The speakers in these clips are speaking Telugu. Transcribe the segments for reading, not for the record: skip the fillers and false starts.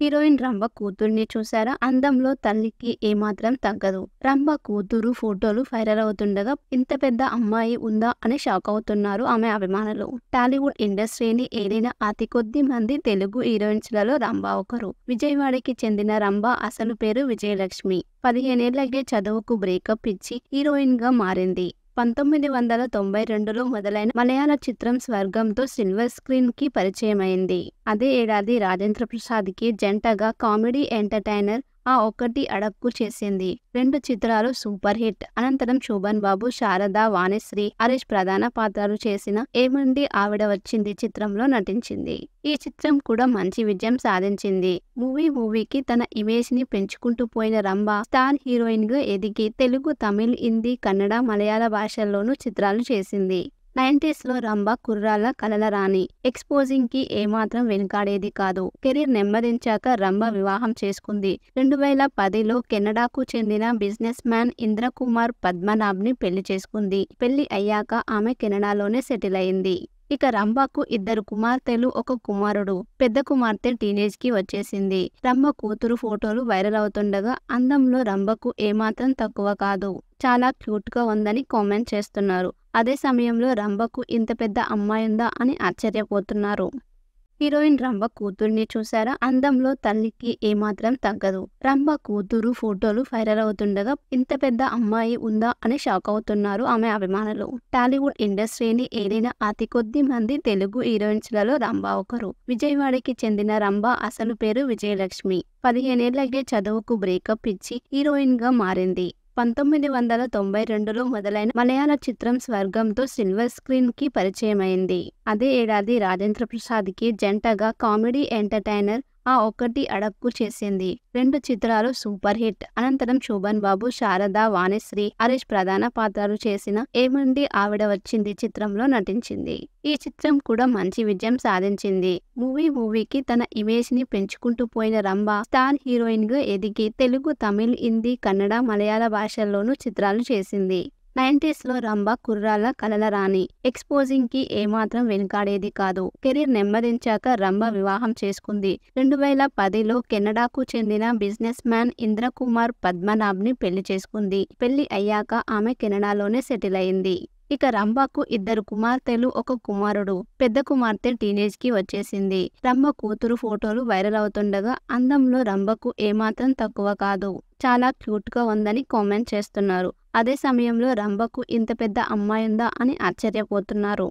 హీరోయిన్ రంభ కూతుర్ని చూసారా? అందంలో తల్లికి ఏమాత్రం తగ్గదు. రంభ కూతురు ఫోటోలు వైరల్ అవుతుండగా ఇంత పెద్ద అమ్మాయి ఉందా అని షాక్ అవుతున్నారు ఆమె అభిమానులు. టాలీవుడ్ ఇండస్ట్రీని ఏలిన అతి కొద్ది మంది తెలుగు హీరోయిన్స్లలో రంభ ఒకరు. విజయవాడకి చెందిన రంభ అసలు పేరు విజయలక్ష్మి. 15 ఏళ్లకే చదువుకు బ్రేకప్ ఇచ్చి హీరోయిన్ గా మారింది. 1992లో మొదలైన మలయాళ చిత్రం స్వర్గంతో సిల్వర్ స్క్రీన్ కి పరిచయమైంది. అదే ఏడాది రాజేంద్ర ప్రసాద్ కి జంటగా కామెడీ ఎంటర్టైనర్ ఆ ఒక్కటి అడక్కు చేసింది. 2 చిత్రాలు సూపర్ హిట్. అనంతరం శోభన్ బాబు, శారద, వాణిశ్రీ, హరీష్ ప్రధాన పాత్రలు చేసిన ఏమండి ఆవిడ వచ్చింది చిత్రంలో నటించింది. ఈ చిత్రం కూడా మంచి విజయం సాధించింది. మూవీకి తన ఇమేజ్ ని పెంచుకుంటూ పోయిన రంభ స్టార్ హీరోయిన్ గా ఎదిగి తెలుగు, తమిళ్, హిందీ, కన్నడ, మలయాళ భాషల్లోనూ చిత్రాలు చేసింది. 90స్లో రంభ కుర్రాళ్ళ కలల రాణి. ఎక్స్పోజింగ్ కి ఏమాత్రం వెనుకాడేది కాదు. కెరీర్ నెమ్మదించాక రంభ వివాహం చేసుకుంది. 2010లో కెనడాకు చెందిన బిజినెస్ మ్యాన్ ఇంద్రకుమార్ పద్మనాభ్ ని పెళ్లి చేసుకుంది. పెళ్లి అయ్యాక ఆమె కెనడాలోనే సెటిల్ అయింది. ఇక రంభకు 2 కుమార్తెలు, 1 కుమారుడు. పెద్ద కుమార్తె టీనేజ్ కి వచ్చేసింది. రంభ కూతురు ఫోటోలు వైరల్ అవుతుండగా అందంలో రంభకు ఏమాత్రం తక్కువ కాదు. చాలా క్యూట్ గా ఉందని కామెంట్ చేస్తున్నారు. అదే సమయంలో రంభకు ఇంత పెద్ద అమ్మాయుందా అని ఆశ్చర్యపోతున్నారు. హీరోయిన్ రంభ కూతుర్ని చూసారా? అందంలో తల్లికి ఏమాత్రం తగ్గదు. రంభ కూతురు ఫోటోలు వైరల్ అవుతుండగా ఇంత పెద్ద అమ్మాయి ఉందా అని షాక్ అవుతున్నారు ఆమె అభిమానులు. టాలీవుడ్ ఇండస్ట్రీని ఏలిన అతి కొద్ది మంది తెలుగు హీరోయిన్స్లలో రంభ ఒకరు. విజయవాడకి చెందిన రంభ అసలు పేరు విజయలక్ష్మి. 15 ఏళ్లకే చదువుకు బ్రేకప్ ఇచ్చి హీరోయిన్ గా మారింది. 1992లో మొదలైన మలయాళ చిత్రం స్వర్గంతో సిల్వర్ స్క్రీన్ కి పరిచయమైంది. అదే ఏడాది రాజేంద్ర ప్రసాద్ కి జంటగా కామెడీ ఎంటర్టైనర్ ఆ ఒక్కటి అడక్కు చేసింది. 2 చిత్రాలు సూపర్ హిట్. అనంతరం శోభన్ బాబు, శారద, వాణిశ్రీ, హరీష్ ప్రధాన పాత్రలు చేసిన ఏమండి ఆవిడ వచ్చింది చిత్రంలో నటించింది. ఈ చిత్రం కూడా మంచి విజయం సాధించింది. మూవీకి తన ఇమేజ్ ని పెంచుకుంటూ పోయిన రంభ స్టార్ హీరోయిన్ గా ఎదిగి తెలుగు, తమిళ్, హిందీ, కన్నడ, మలయాళ భాషల్లోనూ చిత్రాలు చేసింది. 90స్లో రంభ కుర్రాళ్ళ కలల రాణి. ఎక్స్పోజింగ్ కి ఏమాత్రం వెనుకాడేది కాదు. కెరీర్ నెమ్మదించాక రంభ వివాహం చేసుకుంది. 2010లో కెనడాకు చెందిన బిజినెస్ మ్యాన్ ఇంద్రకుమార్ పద్మనాభ్ ని పెళ్లి చేసుకుంది. పెళ్లి అయ్యాక ఆమె కెనడాలోనే సెటిల్ అయింది. ఇక రంభకు 2 కుమార్తెలు, 1 కుమారుడు. పెద్ద కుమార్తె టీనేజ్ కి వచ్చేసింది. రంభ కూతురు ఫోటోలు వైరల్ అవుతుండగా అందంలో రంభకు ఏమాత్రం తక్కువ కాదు. చాలా క్యూట్ గా ఉందని కామెంట్ చేస్తున్నారు. అదే సమయంలో రంభకు ఇంత పెద్ద అమ్మాయుందా అని ఆశ్చర్యపోతున్నారు.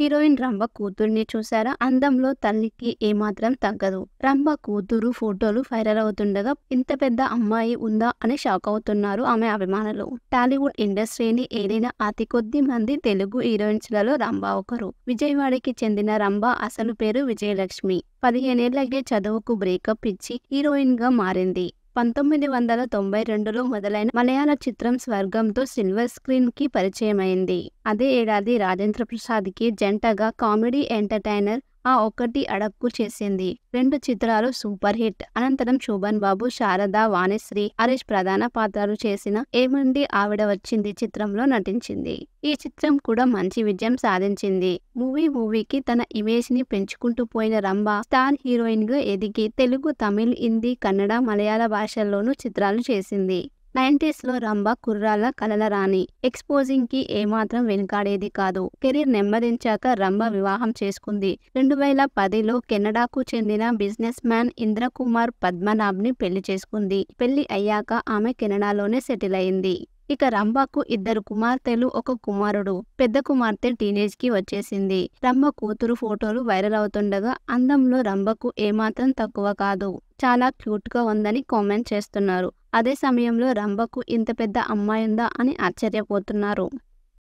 హీరోయిన్ రంభ కూతుర్ని చూసారా? అందంలో తల్లికి ఏమాత్రం తగ్గదు. రంభ కూతురు ఫోటోలు వైరల్ అవుతుండగా ఇంత పెద్ద అమ్మాయి ఉందా అని షాక్ అవుతున్నారు ఆమె అభిమానులు. టాలీవుడ్ ఇండస్ట్రీని ఏలిన అతి కొద్ది మంది తెలుగు హీరోయిన్స్లలో రంభ ఒకరు. విజయవాడకి చెందిన రంభ అసలు పేరు విజయలక్ష్మి. 15 ఏళ్లకే చదువుకు బ్రేకప్ ఇచ్చి హీరోయిన్ గా మారింది. 1992లో మొదలైన మలయాళ చిత్రం స్వర్గంతో సిల్వర్ స్క్రీన్ కి పరిచయమైంది. అదే ఏడాది రాజేంద్ర ప్రసాద్ కి జంటగా కామెడీ ఎంటర్టైనర్ ఆ ఒక్కటి అడక్కు చేసింది. 2 చిత్రాలు సూపర్ హిట్. అనంతరం శోభన్ బాబు, శారద, వాణిశ్రీ, హరీష్ ప్రధాన పాత్రలు చేసిన ఏమండి ఆవిడ వచ్చింది చిత్రంలో నటించింది. ఈ చిత్రం కూడా మంచి విజయం సాధించింది. మూవీకి తన ఇమేజ్ ని పెంచుకుంటూ పోయిన రంభ స్టార్ హీరోయిన్ గా ఎదిగి తెలుగు, తమిళ్, హిందీ, కన్నడ, మలయాళ భాషల్లోనూ చిత్రాలు చేసింది. 90స్లో రంభ కుర్రాళ్ళ కలల రాణి. ఎక్స్పోజింగ్ కి ఏమాత్రం వెనుకాడేది కాదు. కెరీర్ నెమ్మదించాక రంభ వివాహం చేసుకుంది. 2010లో కెనడాకు చెందిన బిజినెస్ మ్యాన్ ఇంద్రకుమార్ పద్మనాభ్ ని పెళ్లి చేసుకుంది. పెళ్లి అయ్యాక ఆమె కెనడాలోనే సెటిల్ అయింది. ఇక రంభకు 2 కుమార్తెలు, 1 కుమారుడు. పెద్ద కుమార్తె టీనేజ్ కి వచ్చేసింది. రంభ కూతురు ఫోటోలు వైరల్ అవుతుండగా అందంలో రంభకు ఏమాత్రం తక్కువ కాదు. చాలా క్యూట్ గా ఉందని కామెంట్ చేస్తున్నారు. అదే సమయంలో రంభకు ఇంత పెద్ద అమ్మాయుందా అని ఆశ్చర్యపోతున్నారు.